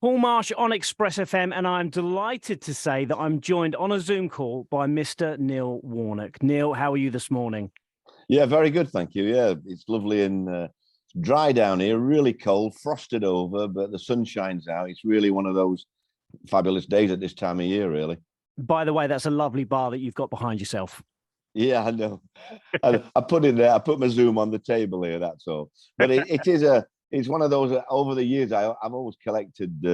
Paul Marsh on Express FM, and I'm delighted to say that I'm joined on a Zoom call by Mr. Neil Warnock. Neil, how are you this morning? Yeah, very good, thank you. Yeah, it's lovely and dry down here, really cold, frosted over, but the sun shines out. It's really one of those fabulous days at this time of year, really. By the way, that's a lovely bar that you've got behind yourself. Yeah, I know. I put it there. I put my Zoom on the table here. That's all. But it's one of those. Over the years, I've always collected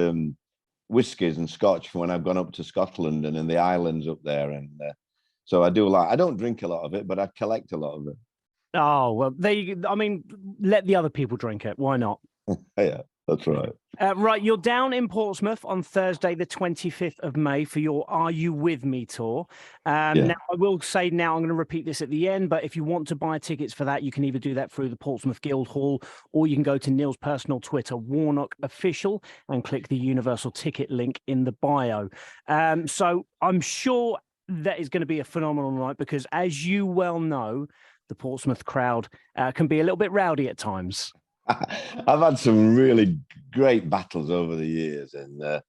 whiskies and Scotch when I've gone up to Scotland and in the islands up there, and so I do like. I don't drink a lot of it, but I collect a lot of it. Oh, well, there you go. I mean, let the other people drink it. Why not? Yeah, that's right. Right, you're down in Portsmouth on Thursday, the 25th of May for your Are You With Me tour. Now, I will say now, I'm going to repeat this at the end, but if you want to buy tickets for that, you can either do that through the Portsmouth Guildhall, or you can go to Neil's personal Twitter, Warnock Official, and click the Universal Ticket link in the bio. So I'm sure that is going to be a phenomenal night because, as you well know, the Portsmouth crowd can be a little bit rowdy at times. I've had some really great battles over the years, and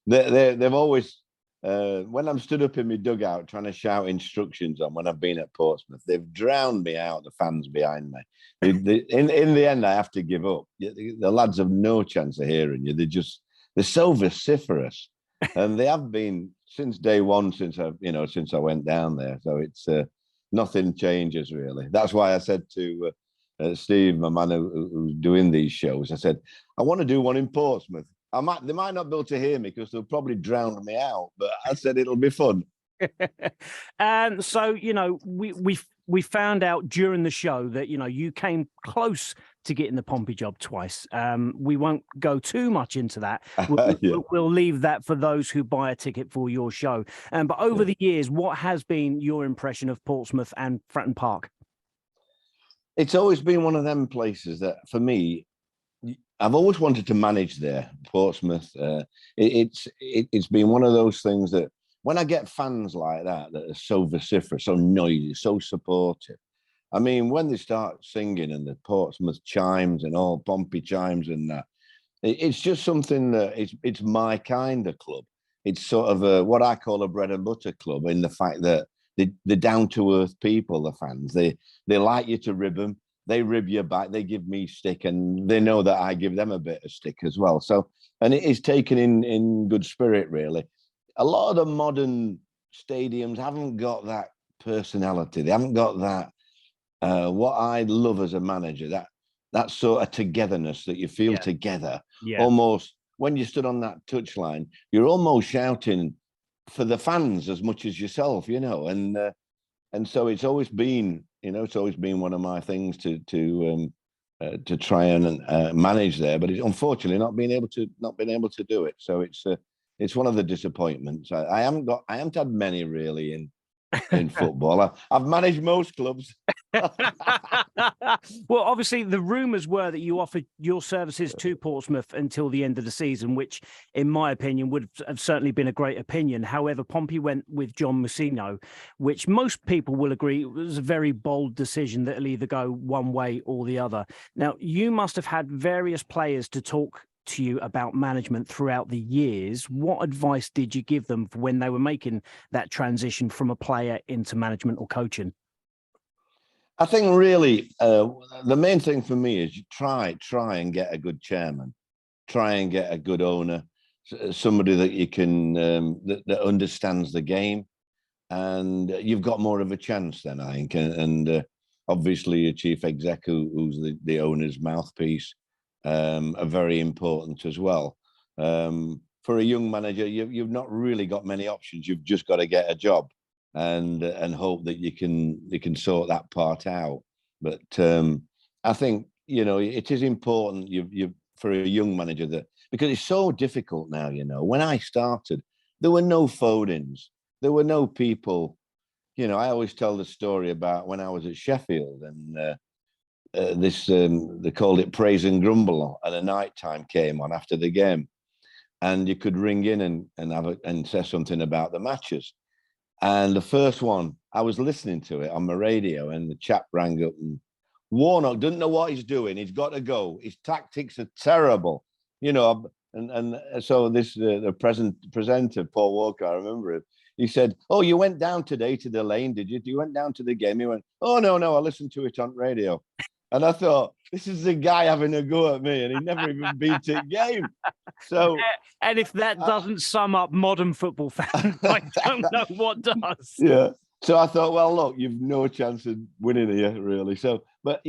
they've always, when I'm stood up in my dugout trying to shout instructions on when I've been at Portsmouth, they've drowned me out, the fans behind me. In the end, I have to give up. The lads have no chance of hearing you. They're so vociferous, and they have been since day one, since I went down there. So it's nothing changes really. That's why I said to Steve, my man who's doing these shows, I said, I want to do one in Portsmouth. They might not be able to hear me because they'll probably drown me out, but I said it'll be fun. So, we found out during the show that, you came close to getting the Pompey job twice. We won't go too much into that. We'll leave that for those who buy a ticket for your show. But over the years, what has been your impression of Portsmouth and Fratton Park? It's always been one of them places that, for me, I've always wanted to manage there, Portsmouth. It's been one of those things that when I get fans like that are so vociferous, so noisy, so supportive. I mean, when they start singing and the Portsmouth chimes and all Pompey chimes and that, it's just something that it's my kind of club. It's sort of what I call a bread and butter club, in the fact that they're down to earth people, the fans. They like you to rib them. They rib you back. They give me stick, and they know that I give them a bit of stick as well. So, and it is taken in good spirit, really. A lot of the modern stadiums haven't got that personality. They haven't got that. What I love as a manager, that sort of togetherness that you feel together. Yeah. Almost when you stood on that touchline, you're almost shouting for the fans as much as yourself, and so it's always been, one of my things to try and manage there, but it's unfortunately not been able to do it. So it's one of the disappointments. I haven't had many really in football. I've managed most clubs. Well, obviously, the rumours were that you offered your services to Portsmouth until the end of the season, which, in my opinion, would have certainly been a great opinion. However, Pompey went with John Mousinho, which most people will agree was a very bold decision that'll either go one way or the other. Now, you must have had various players to talk to you about management throughout the years. What advice did you give them for when they were making that transition from a player into management or coaching? I think really the main thing for me is you try and get a good chairman, try and get a good owner, somebody that you can that understands the game, and you've got more of a chance then, I think. And obviously, a chief exec who's the owner's mouthpiece are very important as well. For a young manager, you've not really got many options. You've just got to get a job and hope that you can sort that part out. But I think it is important you for a young manager, that because it's so difficult now. When I started, there were no phone-ins, there were no people. I always tell the story about when I was at Sheffield, and they called it praise and grumble, and a night time came on after the game, and you could ring in and say something about the matches. And the first one, I was listening to it on my radio, and the chap rang up, and Warnock doesn't know what he's doing. He's got to go. His tactics are terrible. And so this the presenter, Paul Walker, I remember him. He said, "Oh, you went down today to the lane, did you? You went down to the game?" He went, "Oh, no, I listened to it on radio." And I thought, this is the guy having a go at me, and he never even been to a game. So, and if that doesn't sum up modern football fans, I don't know what does. Yeah. So I thought, well, look, you've no chance of winning here, really. So, but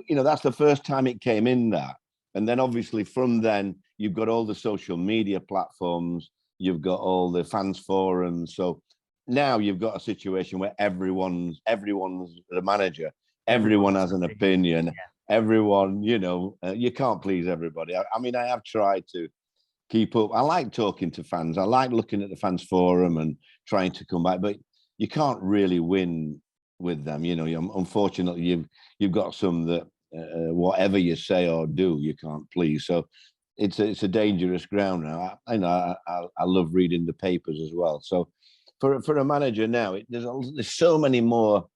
that's the first time it came in that, and then obviously from then you've got all the social media platforms, you've got all the fans forums. So now you've got a situation where everyone's the manager. Everyone has an opinion. Yeah. Everyone, you can't please everybody. I mean, I have tried to keep up. I like talking to fans. I like looking at the fans forum and trying to come back, but you can't really win with them. Unfortunately, you've got some that whatever you say or do, you can't please. So it's a dangerous ground now. I love reading the papers as well. So for a manager now, there's so many more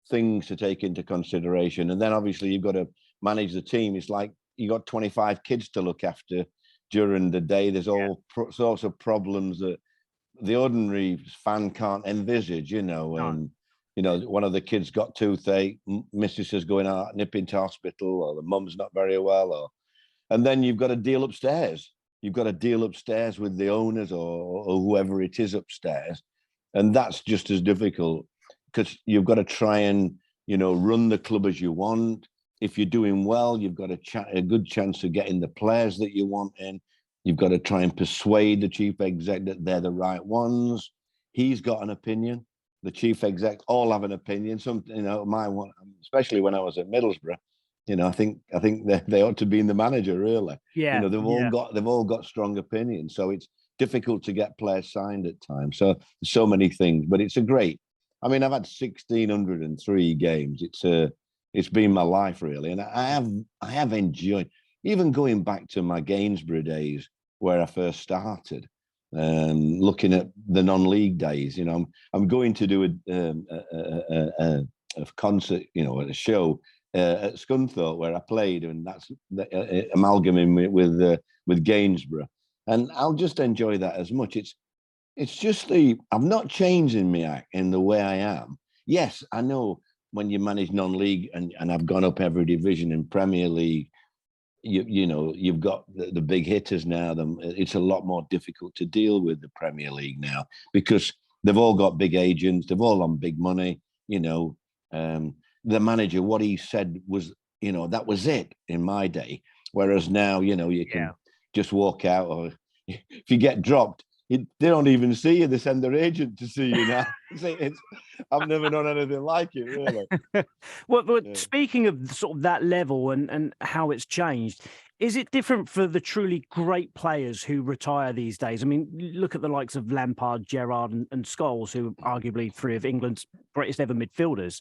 things to take into consideration, and then obviously you've got to manage the team. It's like you got 25 kids to look after during the day. There's all sorts of problems that the ordinary fan can't envisage, and one of the kids got toothache, missus is going out, nipping to hospital, or the mum's not very well, and then you've got to deal upstairs. You've got to deal upstairs with the owners or whoever it is upstairs, and that's just as difficult, because you've got to try and run the club as you want. If you're doing well, you've got a good chance of getting the players that you want in. You've got to try and persuade the chief exec that they're the right ones. He's got an opinion. The chief exec all have an opinion. Some, my one, especially when I was at Middlesbrough, I think they ought to be in the manager, really. Yeah. They've all got strong opinions. So it's difficult to get players signed at times. So there's so many things, but it's a great. I mean, I've had 1,603 games. It's been my life, really, and I have enjoyed, even going back to my Gainsborough days where I first started, looking at the non-league days. I'm going to do a concert, a show at Scunthorpe where I played, and that's amalgamating with Gainsborough, and I'll just enjoy that as much. It's just I'm not changing in the way I am. Yes, I know when you manage non-league and I've gone up every division in Premier League, you've got the big hitters now. It's a lot more difficult to deal with the Premier League now, because they've all got big agents. They've all on big money. The manager, what he said was, that was it in my day. Whereas now, you can just walk out, or if you get dropped, they don't even see you. They send their agent to see you now. I've never known anything like it, really. Well, speaking of sort of that level and how it's changed, is it different for the truly great players who retire these days? I mean, look at the likes of Lampard, Gerrard and Scholes, who are arguably three of England's greatest ever midfielders.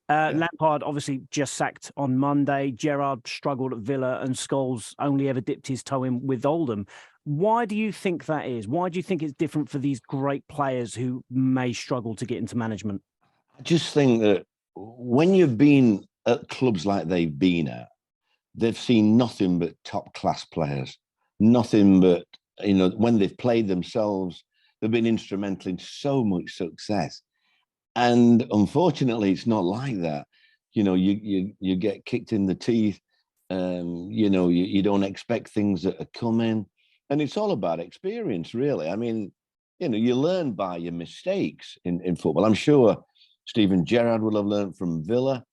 Lampard obviously just sacked on Monday. Gerrard struggled at Villa, and Scholes only ever dipped his toe in with Oldham. Why do you think that is? Why do you think it's different for these great players who may struggle to get into management? I just think that when you've been at clubs like they've been at, they've seen nothing but top class players, nothing but, when they've played themselves, they've been instrumental in so much success. And unfortunately, it's not like that. You get kicked in the teeth. You don't expect things that are coming. And it's all about experience, really. I mean, you learn by your mistakes in football. I'm sure Steven Gerrard will have learned from Villa.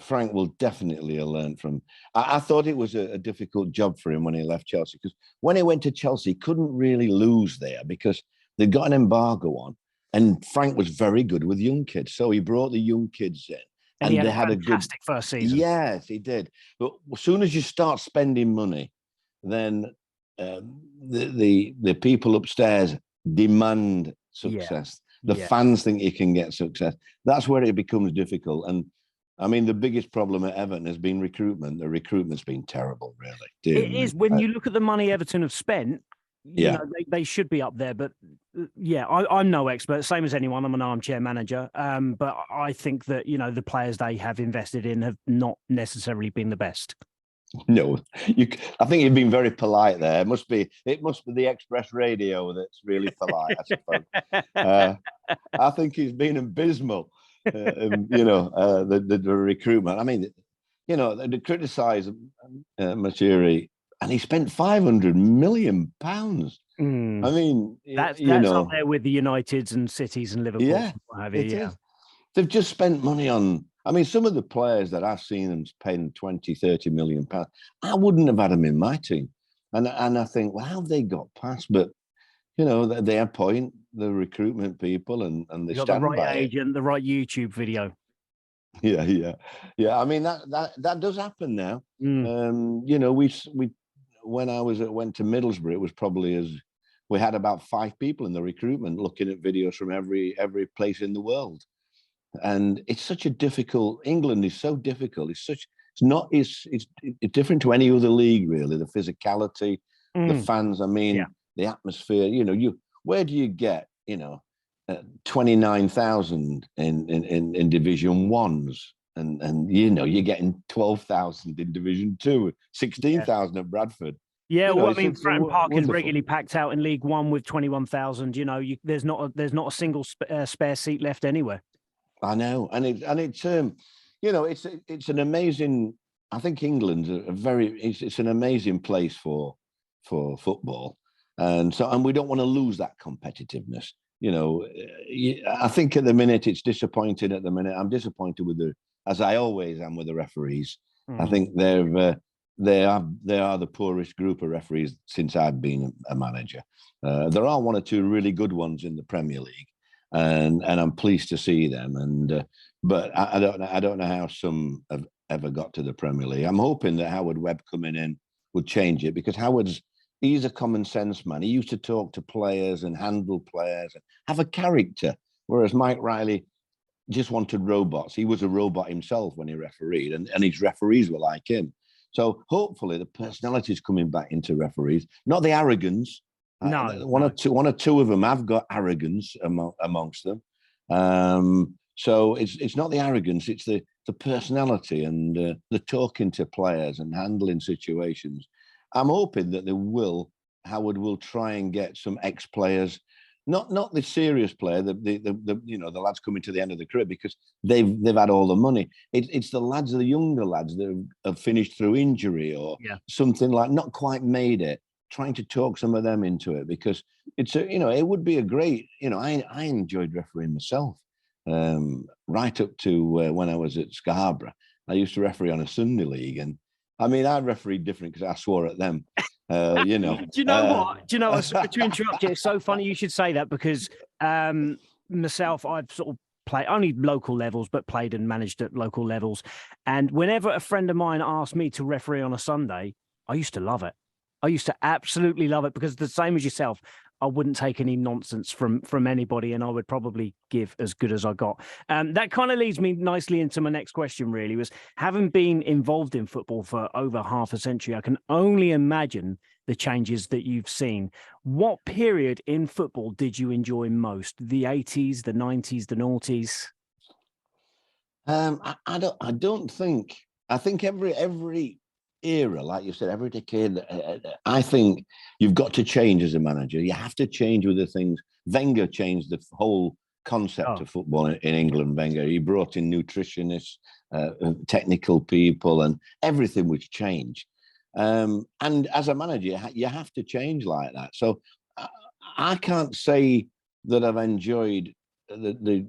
Frank will definitely have learned from. I thought it was a difficult job for him when he left Chelsea, because when he went to Chelsea, he couldn't really lose there because they got an embargo on. And Frank was very good with young kids. So he brought the young kids in. And they had a fantastic first season. Yes, he did. But as soon as you start spending money, then the people upstairs demand success. The fans think you can get success. That's where it becomes difficult. And I mean, the biggest problem at Everton has been recruitment. The recruitment's been terrible, really. It is. When you look at the money Everton have spent, they should be up there. But I'm no expert, same as anyone. I'm an armchair manager. But I think that, the players they have invested in have not necessarily been the best. No, I think you've been very polite there. It must be the Express Radio that's really polite, I suppose. I think he's been abysmal. The recruitment. I mean, they criticise Machiri, and he spent £500 million. I mean, that's up there with the Uniteds and Cities and Liverpool. Yeah, it is. They've just spent money on. I mean, some of the players that I've seen them spend 20, 30 million pounds, I wouldn't have had them in my team. And I think, well, how have they got past? But they appoint the recruitment people, and they stand by it. The right agent, the right YouTube video. Yeah. I mean, that does happen now. When I went to Middlesbrough, it was probably we had about 5 people in the recruitment looking at videos from every place in the world. And it's such a difficult. England is so difficult. It's different to any other league, really. The physicality, the fans. I mean, the atmosphere. Where do you get 29,000 in Division 1s, and you're getting 12,000 in Division 2, 16,000 at Bradford. Yeah, well, I mean, Fratton Park is regularly packed out in League One with 21,000. There's not a single spare seat left anywhere. I know, and it's an amazing. I think England's it's an amazing place for football, and we don't want to lose that competitiveness. I think at the minute it's disappointing. At the minute, I'm disappointed as I always am with the referees. I think they are the poorest group of referees since I've been a manager. There are 1 or 2 really good ones in the Premier League. And I'm pleased to see them. But I don't know how some have ever got to the Premier League. I'm hoping that Howard Webb coming in would change it, because he's a common sense man. He used to talk to players and handle players and have a character, whereas Mike Riley just wanted robots. He was a robot himself when he refereed, and his referees were like him. So hopefully the personality is coming back into referees, not the arrogance. No, one or two of them have got arrogance amongst them. So it's not the arrogance; it's the personality and the talking to players and handling situations. I'm hoping that Howard will try and get some ex-players, not the serious player, the lads coming to the end of the career, because they've had all the money. It's the younger lads that have finished through injury or something, like not quite made it. Trying to talk some of them into it, because it would be a great, I enjoyed refereeing myself, right up to when I was at Scarborough. I used to referee on a Sunday league, and I mean, I refereed different because I swore at them. Do you know what? Sorry to interrupt you. It's so funny you should say that, because myself, I've sort of played only local levels, but played and managed at local levels. And whenever a friend of mine asked me to referee on a Sunday, I used to love it. I used to absolutely love it, because the same as yourself, I wouldn't take any nonsense from anybody, and I would probably give as good as I got. That kind of leads me nicely into my next question, really, was having been involved in football for over half a century, I can only imagine the changes that you've seen. What period in football did you enjoy most? The 80s, the 90s, the noughties? I think every era, like you said, every decade, I think you've got to change as a manager. You have to change with the things. Wenger changed the whole concept of football in England. Wenger, he brought in nutritionists, technical people, and everything was changed. And as a manager, you have to change like that. So I can't say that I've enjoyed the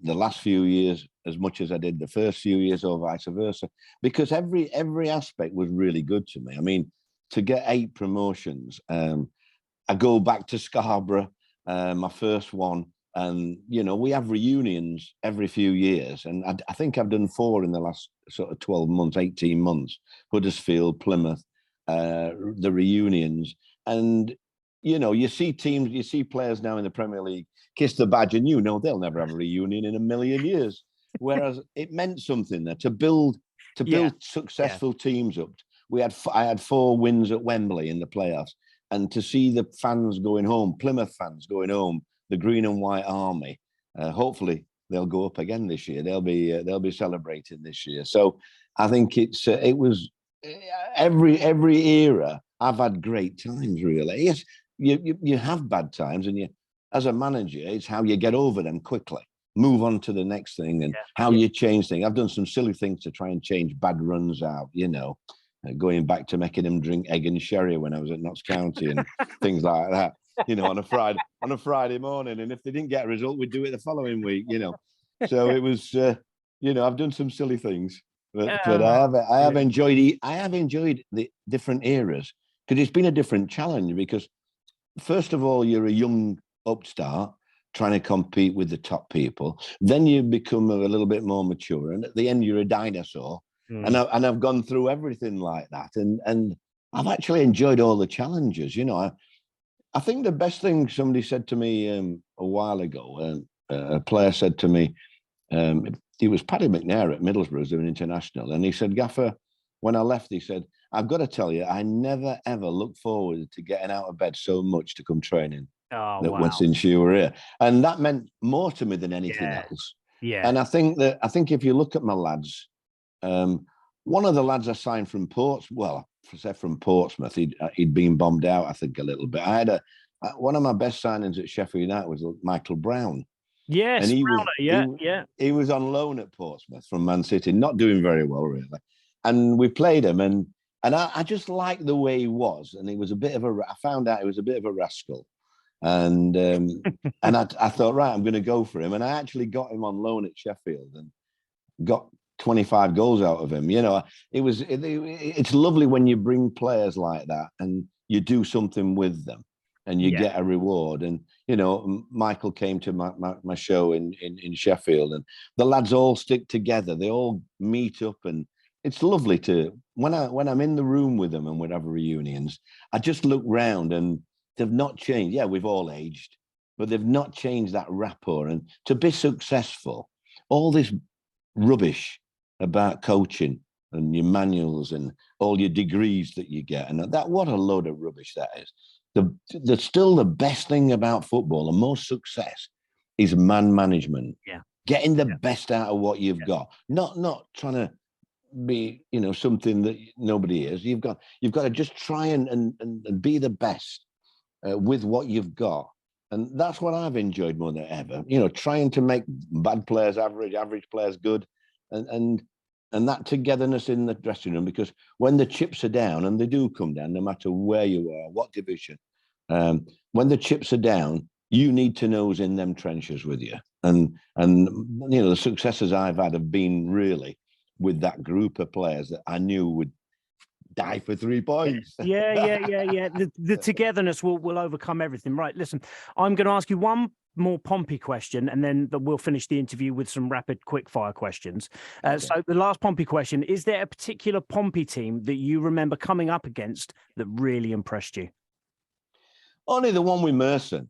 last few years as much as I did the first few years, or vice versa, because every aspect was really good to me. I mean, to get 8 promotions, I go back to Scarborough, my first one, and we have reunions every few years, and I think I've done 4 in the last sort of 12 months, 18 months. Huddersfield, Plymouth, the reunions, and you see teams, you see players now in the Premier League kiss the badge, and they'll never have a reunion in a million years. Whereas it meant something there to build successful teams up. I had 4 wins at Wembley in the playoffs, and to see the fans going home, Plymouth fans going home, the green and white army. Hopefully they'll go up again this year. They'll be celebrating this year. So I think it was every era, I've had great times. Really, yes, you have bad times, and as a manager, it's how you get over them quickly, move on to the next thing, and how you change things. I've done some silly things to try and change bad runs out. Going back to making them drink egg and sherry when I was at Notts County and things like that. On a Friday morning, and if they didn't get a result, we'd do it the following week. So it was. I've done some silly things. But I have enjoyed the different eras, because it's been a different challenge. Because first of all, you're a young upstart trying to compete with the top people. Then you become a little bit more mature, and at the end, you're a dinosaur. And I've gone through everything like that, and I've actually enjoyed all the challenges. I think the best thing somebody said to me a while ago, a player said to me. He was Paddy McNair at Middlesbrough doing international, and he said, "Gaffer, when I left, he said, I've got to tell you, I never ever looked forward to getting out of bed so much to come training since you were here, and that meant more to me than anything else." Yeah, and I think if you look at my lads, one of the lads I signed from Portsmouth, he'd been bombed out, I think, a little bit. I had one of my best signings at Sheffield United was Michael Brown. Yes, and he was on loan at Portsmouth from Man City, not doing very well, really. And we played him, and I just liked the way he was. And he was I found out he was a bit of a rascal. And and I thought, right, I'm going to go for him. And I actually got him on loan at Sheffield and got 25 goals out of him. It's lovely when you bring players like that and you do something with them and you get a reward. And, Michael came to my show in Sheffield, and the lads all stick together. They all meet up, and it's lovely to, when I'm in the room with them and we'd have reunions, I just look round and they've not changed. Yeah, we've all aged, but they've not changed that rapport. And to be successful, all this rubbish about coaching and your manuals and all your degrees that you get, and what a load of rubbish that is. Still the best thing about football and most success is man management. Yeah. Getting the best out of what you've got. Not trying to be, something that nobody is. You've got to just try and be the best with what you've got. And that's what I've enjoyed more than ever. Trying to make bad players average players good, and that togetherness in the dressing room. Because when the chips are down, and they do come down, no matter where you are, what division, when the chips are down, you need to know who's in them trenches with you. And the successes I've had have been really with that group of players that I knew would die for 3 points. Yeah. The togetherness will overcome everything. Right. Listen, I'm going to ask you one more Pompey question, and then we'll finish the interview with some rapid quick-fire questions. Okay. So the last Pompey question, is there a particular Pompey team that you remember coming up against that really impressed you? Only the one with Merson.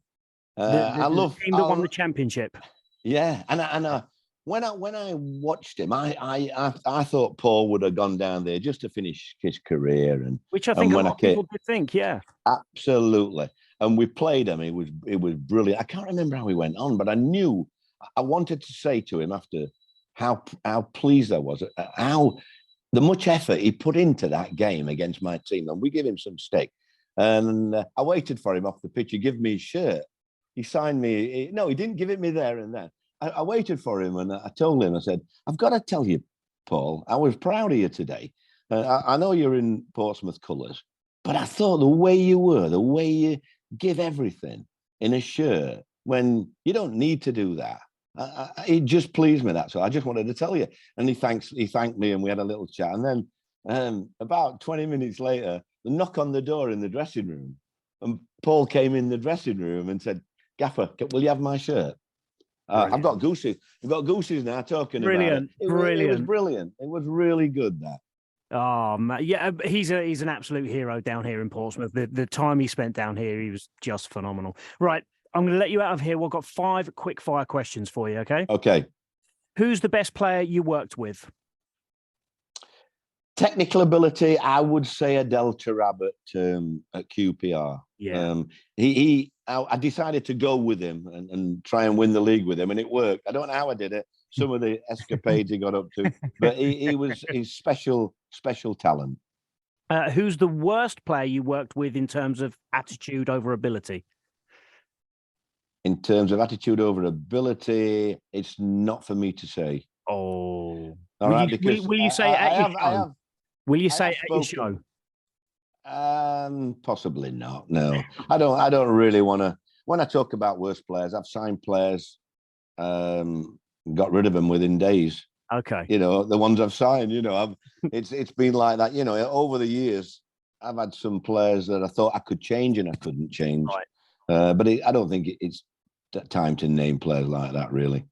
I love the team that won the championship. Yeah, and when I watched him, I thought Paul would have gone down there just to finish his career, and which I think a lot of people did think. Yeah, absolutely. And we played him. It was brilliant. I can't remember how he went on, but I knew I wanted to say to him after how pleased I was at how the much effort he put into that game against my team, and we give him some stick. And I waited for him off the pitch. He gave me his shirt. He signed me. No, he didn't give it me there and then. I waited for him, and I told him, I said, I've got to tell you, Paul, I was proud of you today. I know you're in Portsmouth colours, but I thought the way you were, the way you give everything in a shirt when you don't need to do that, it just pleased me. That's all. I just wanted to tell you. And he thanked me, and we had a little chat. And then about 20 minutes later, the knock on the door in the dressing room, and Paul came in the dressing room and said, Gaffer, will you have my shirt? I've got gooses. I've got gooses now talking about it. Brilliant. It was brilliant. It was really good, that. Oh, man. Yeah, he's an absolute hero down here in Portsmouth. The time he spent down here, he was just phenomenal. Right, I'm going to let you out of here. We've got 5 quick fire questions for you, okay? Okay. Who's the best player you worked with? Technical ability, I would say Adel Tarab at QPR. Yeah. I decided to go with him and try and win the league with him, and it worked. I don't know how I did it. Some of the escapades he got up to, but he's special talent. Who's the worst player you worked with in terms of attitude over ability? In terms of attitude over ability, it's not for me to say. Oh, All right, because will you say it at your show? Will you I say have it at your spoken. show? Possibly not. No, I don't really want to. When I talk about worst players, I've signed players, got rid of them within days. Okay. You know, the ones I've signed. You know, it's been like that. You know, over the years, I've had some players that I thought I could change and I couldn't change. Right. But I don't think it's time to name players like that, really.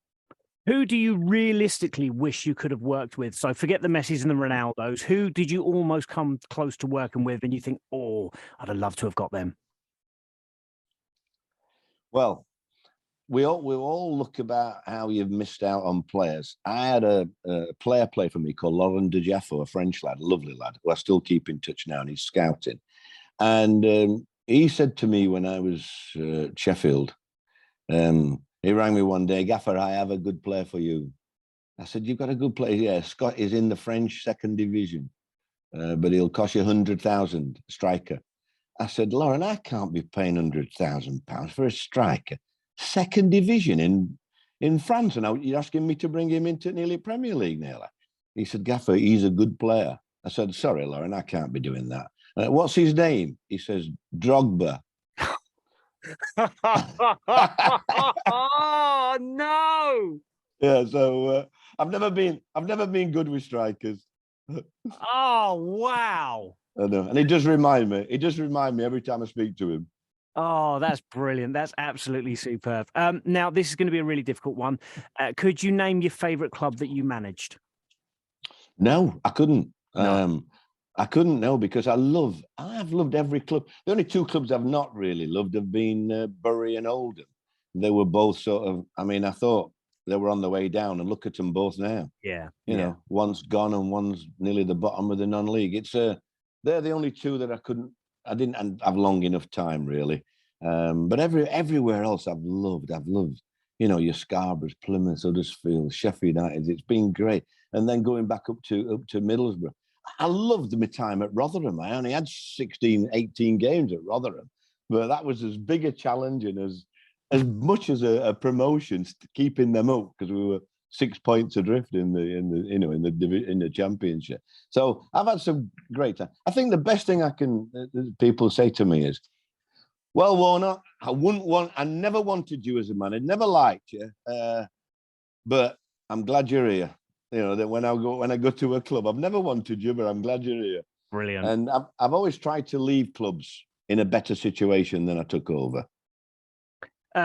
Who do you realistically wish you could have worked with? So forget the Messis and the Ronaldos. Who did you almost come close to working with and you think, oh, I'd have loved to have got them? Well, we all look about how you've missed out on players. I had a player play for me called Laurent de Jaffo, a French lad, a lovely lad, who I still keep in touch now, and he's scouting. And he said to me when I was at Sheffield, he rang me one day, Gaffer, I have a good player for you. I said, you've got a good player? Yeah, Scott is in the French second division, but he'll cost you 100,000, striker. I said, Lauren, I can't be paying £100,000 for a striker. Second division in France. And you're asking me to bring him into nearly Premier League, nearly. He said, Gaffer, he's a good player. I said, sorry, Lauren, I can't be doing that. What's his name? He says, Drogba. Oh no! Yeah, so I've never been good with strikers. Oh wow! I know, and it does remind me. It does remind me every time I speak to him. Oh, that's brilliant. That's absolutely superb. Now this is going to be a really difficult one. Could you name your favourite club that you managed? No, I couldn't. No. I couldn't know because I've loved every club. The only two clubs I've not really loved have been Bury and Oldham. They were both sort of, I mean, I thought they were on the way down, and look at them both now. Yeah. You know, one's gone and one's nearly the bottom of the non-league. They're the only two that I didn't have long enough time really. But everywhere else I've loved. You know, your Scarboroughs, Plymouth, Huddersfield, Sheffield United. It's been great. And then going back up to Middlesbrough. I loved my time at Rotherham. I only had 16, 18 games at Rotherham, but that was as big a challenge and as much as a promotion, keeping them up because we were 6 points adrift in the championship. So I've had some great time. I think the best thing people say to me is, well, Warnock, I never wanted you as a man. I never liked you, but I'm glad you're here. You know, that when I go to a club, I've never wanted you, but I'm glad you're here. Brilliant. And I've always tried to leave clubs in a better situation than I took over.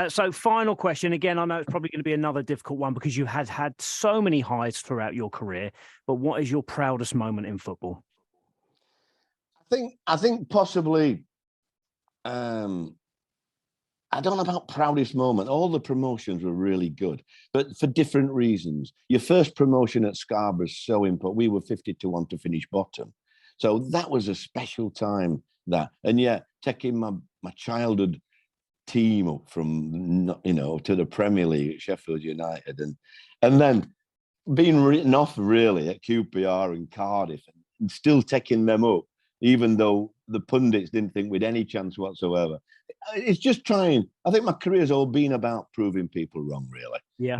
So final question. Again, I know it's probably going to be another difficult one because you had so many highs throughout your career, but what is your proudest moment in football? I think possibly, I don't know about proudest moment. All the promotions were really good, but for different reasons. Your first promotion at Scarborough is so important. We were 50-1 to finish bottom. So that was a special time, and yet taking my childhood team up from, you know, to the Premier League at Sheffield United and then being written off really at QPR and Cardiff and still taking them up, even though the pundits didn't think we'd any chance whatsoever. It's just trying. I think my career's all been about proving people wrong, really. Yeah.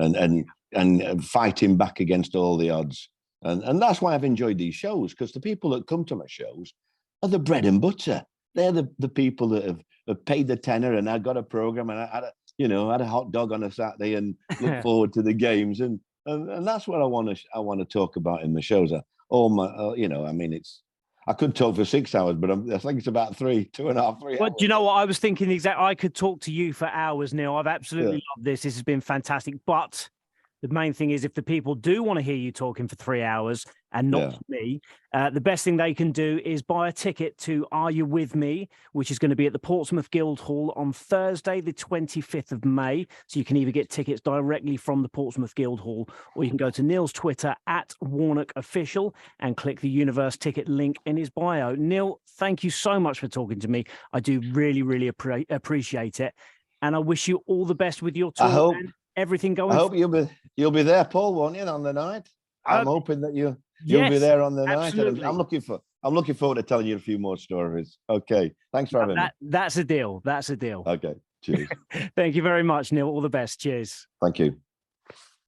And fighting back against all the odds. And that's why I've enjoyed these shows, because the people that come to my shows are the bread and butter. They're the people that have paid the tenner, and I got a program, and I had a hot dog on a Saturday and look forward to the games, and that's what I want to talk about in the shows. All my, I mean, I could talk for 6 hours, but I think it's about 2.5, 3 hours. Well, do you know what? I was thinking I could talk to you for hours, Neil. I've absolutely loved this. This has been fantastic. But the main thing is, if the people do want to hear you talking for 3 hours and not me, the best thing they can do is buy a ticket to Are You With Me, which is going to be at the Portsmouth Guildhall on Thursday, the 25th of May. So you can either get tickets directly from the Portsmouth Guildhall, or you can go to Neil's Twitter @WarnockOfficial and click the Universe ticket link in his bio. Neil, thank you so much for talking to me. I do really, really appreciate it. And I wish you all the best with your tour. Everything going. I hope you'll be there, Paul, won't you, on the night? I'm hoping that you'll be there on the night. I'm I'm looking forward to telling you a few more stories. Okay. Thanks for having me. That's a deal. That's a deal. Okay. Cheers. Thank you very much, Neil. All the best. Cheers. Thank you.